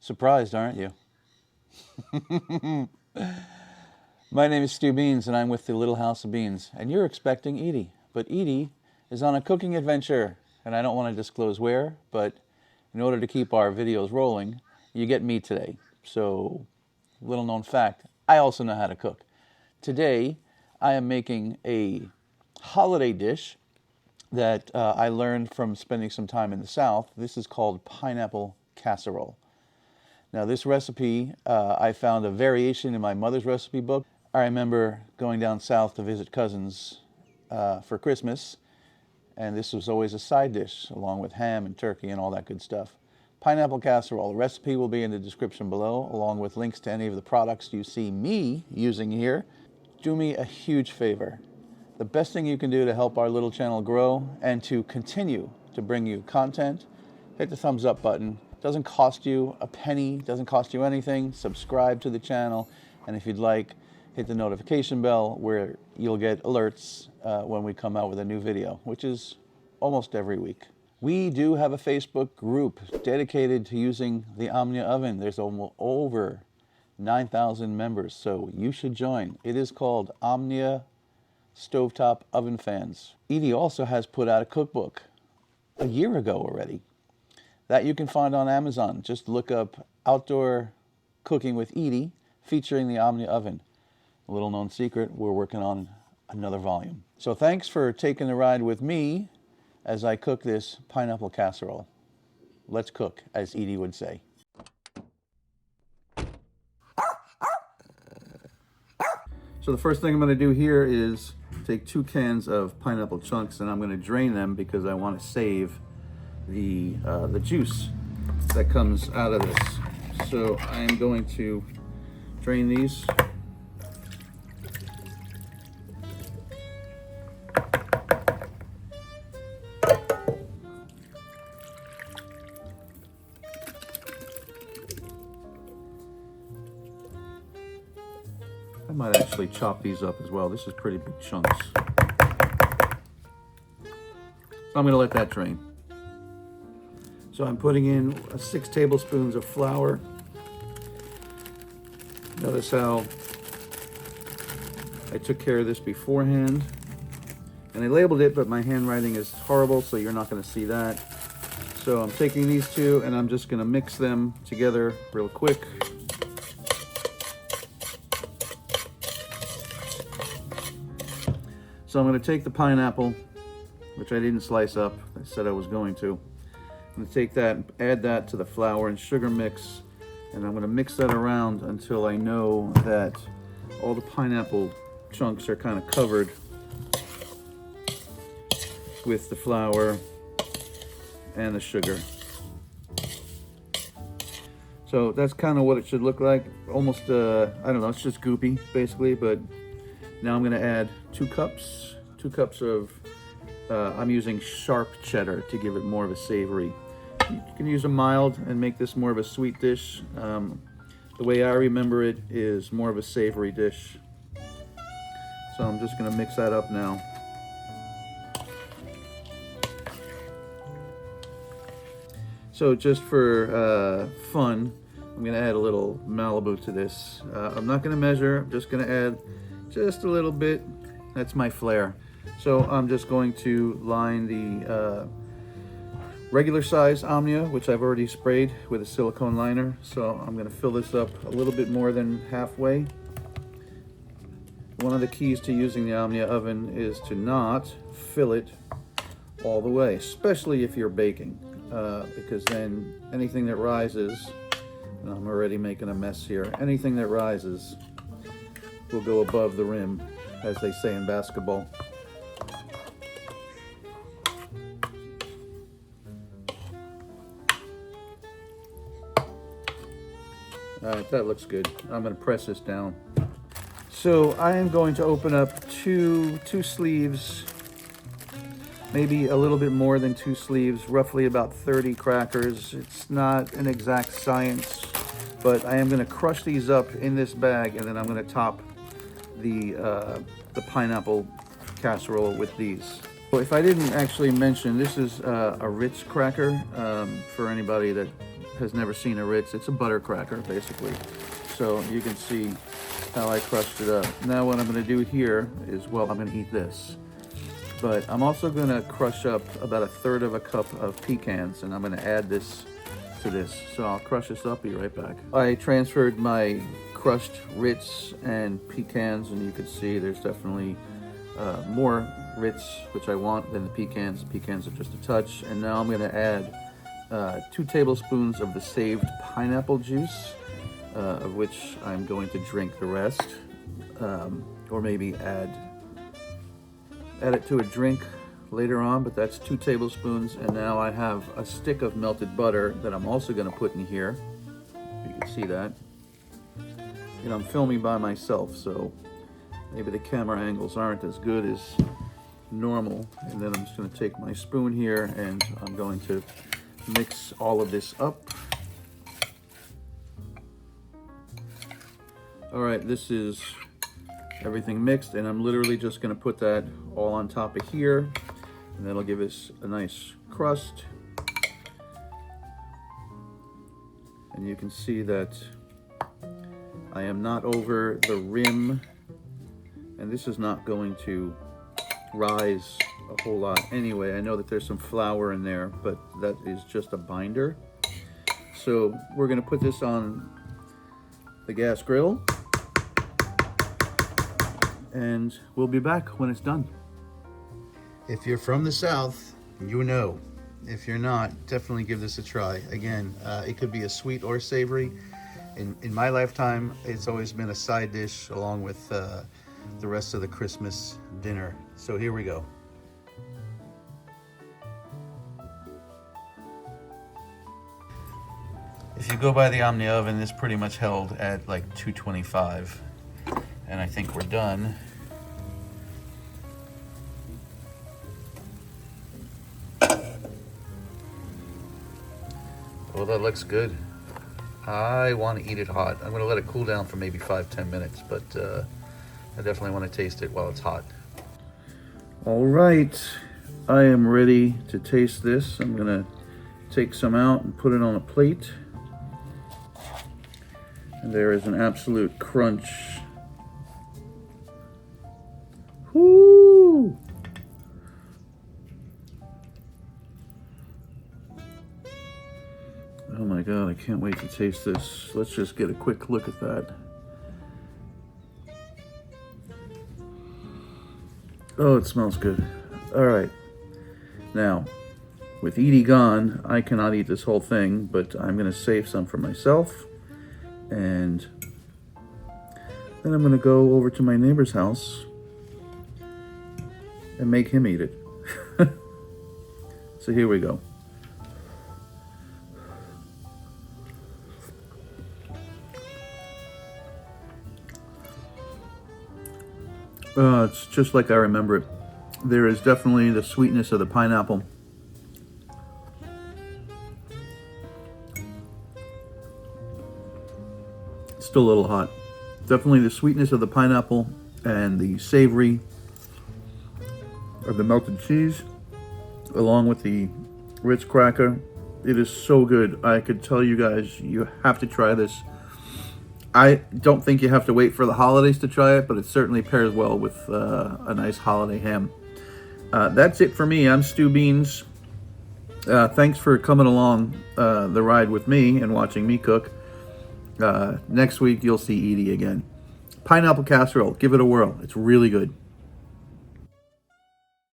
Surprised, aren't you? My name is Stu Beans, and I'm with the Little House of Beans. And you're expecting Edie. But Edie is on a cooking adventure. And I don't want to disclose where, but in order to keep our videos rolling, you get me today. So, little known fact, I also know how to cook. Today, I am making a holiday dish that I learned from spending some time in the South. This is called pineapple casserole. Now this recipe, I found a variation in my mother's recipe book. I remember going down south to visit cousins for Christmas, and this was always a side dish along with ham and turkey and all that good stuff. Pineapple casserole. The recipe will be in the description below, along with links to any of the products you see me using here. Do me a huge favor. The best thing you can do to help our little channel grow and to continue to bring you content, hit the thumbs up button. Doesn't cost you a penny, doesn't cost you anything. Subscribe to the channel, and if you'd like, hit the notification bell where you'll get alerts when we come out with a new video, which is almost every week. We do have a Facebook group dedicated to using the Omnia oven. There's over 9,000 members, so you should join. It is called Omnia Stovetop Oven Fans. Edie also has put out a cookbook a year ago already that you can find on Amazon. Just look up Outdoor Cooking with Edie featuring the Omnia oven. A little known secret, we're working on another volume. So thanks for taking the ride with me as I cook this pineapple casserole. Let's cook, as Edie would say. So the first thing I'm going to do here is take 2 cans of pineapple chunks, and I'm going to drain them because I want to save the juice that comes out of this. So I'm going to drain these. I might actually chop these up as well. This is pretty big chunks. So I'm going to let that drain. So I'm putting in 6 tablespoons of flour. Notice how I took care of this beforehand. And I labeled it, but my handwriting is horrible, so you're not going to see that. So I'm taking these 2 and I'm just going to mix them together real quick. So I'm going to take the pineapple, which I didn't slice up. I said I was going to. I'm going to take that, add that to the flour and sugar mix, and I'm going to mix that around until I know that all the pineapple chunks are kind of covered with the flour and the sugar. So that's kind of what it should look like. Almost, I don't know, it's just goopy basically, but now I'm going to add 2 cups of, I'm using sharp cheddar to give it more of a savory. You can use a mild and make this more of a sweet dish. The way I remember it is more of a savory dish. So I'm just going to mix that up now. So just for fun, I'm going to add a little Malibu to this. I'm not going to measure, I'm just going to add just a little bit. That's my flair. So I'm just going to line the regular size Omnia, which I've already sprayed with a silicone liner. So I'm going to fill this up a little bit more than halfway. One of the keys to using the Omnia oven is to not fill it all the way, especially if you're baking, because then anything that rises, and I'm already making a mess here, anything that rises will go above the rim, as they say in basketball. All right, that looks good. I'm going to press this down. So I am going to open up two sleeves, maybe a little bit more than 2 sleeves, roughly about 30 crackers. It's not an exact science, but I am going to crush these up in this bag, and then I'm going to top the pineapple casserole with these. If I didn't actually mention, this is a Ritz cracker for anybody that has never seen a Ritz, it's a butter cracker, basically. So you can see how I crushed it up. Now what I'm gonna do here is, well, I'm gonna eat this. But I'm also gonna crush up about 1/3 of a cup of pecans, and I'm gonna add this to this. So I'll crush this up, be right back. I transferred my crushed Ritz and pecans, and you can see there's definitely more Ritz, which I want, than the pecans. The pecans are just a touch. And now I'm gonna add 2 tablespoons of the saved pineapple juice, of which I'm going to drink the rest, or maybe add it to a drink later on, but that's 2 tablespoons. And now I have a stick of melted butter that I'm also going to put in here. You can see that. You know, I'm filming by myself, so maybe the camera angles aren't as good as normal. And then I'm just going to take my spoon here and I'm going to mix all of this up. All right, this is everything mixed, and I'm literally just going to put that all on top of here, and that'll give us a nice crust. And you can see that I am not over the rim, and this is not going to rise a whole lot anyway. I know that there's some flour in there, but that is just a binder. So we're going to put this on the gas grill, and we'll be back when it's done. If you're from the South, you know. If you're not, definitely give this a try. Again, it could be a sweet or savory. In my lifetime, it's always been a side dish along with the rest of the Christmas dinner. So here we go. If you go by the Omnia oven, this pretty much held at like 225. And I think we're done. Well, that looks good. I want to eat it hot. I'm going to let it cool down for maybe 5-10 minutes, but I definitely want to taste it while it's hot. All right, I am ready to taste this. I'm going to take some out and put it on a plate. And there is an absolute crunch. Woo! Oh my God, I can't wait to taste this. Let's just get a quick look at that. Oh, it smells good. All right. Now, with Edie gone, I cannot eat this whole thing, but I'm gonna save some for myself. And then I'm gonna go over to my neighbor's house and make him eat it. So here we go. It's just like I remember it. There is definitely the sweetness of the pineapple. It's still a little hot. Definitely the sweetness of the pineapple and the savory of the melted cheese, along with the Ritz cracker. It is so good. I could tell you guys, you have to try this. I don't think you have to wait for the holidays to try it, but it certainly pairs well with a nice holiday ham. That's it for me. I'm Stu Beans. Thanks for coming along the ride with me and watching me cook. Next week, you'll see Edie again. Pineapple casserole. Give it a whirl. It's really good.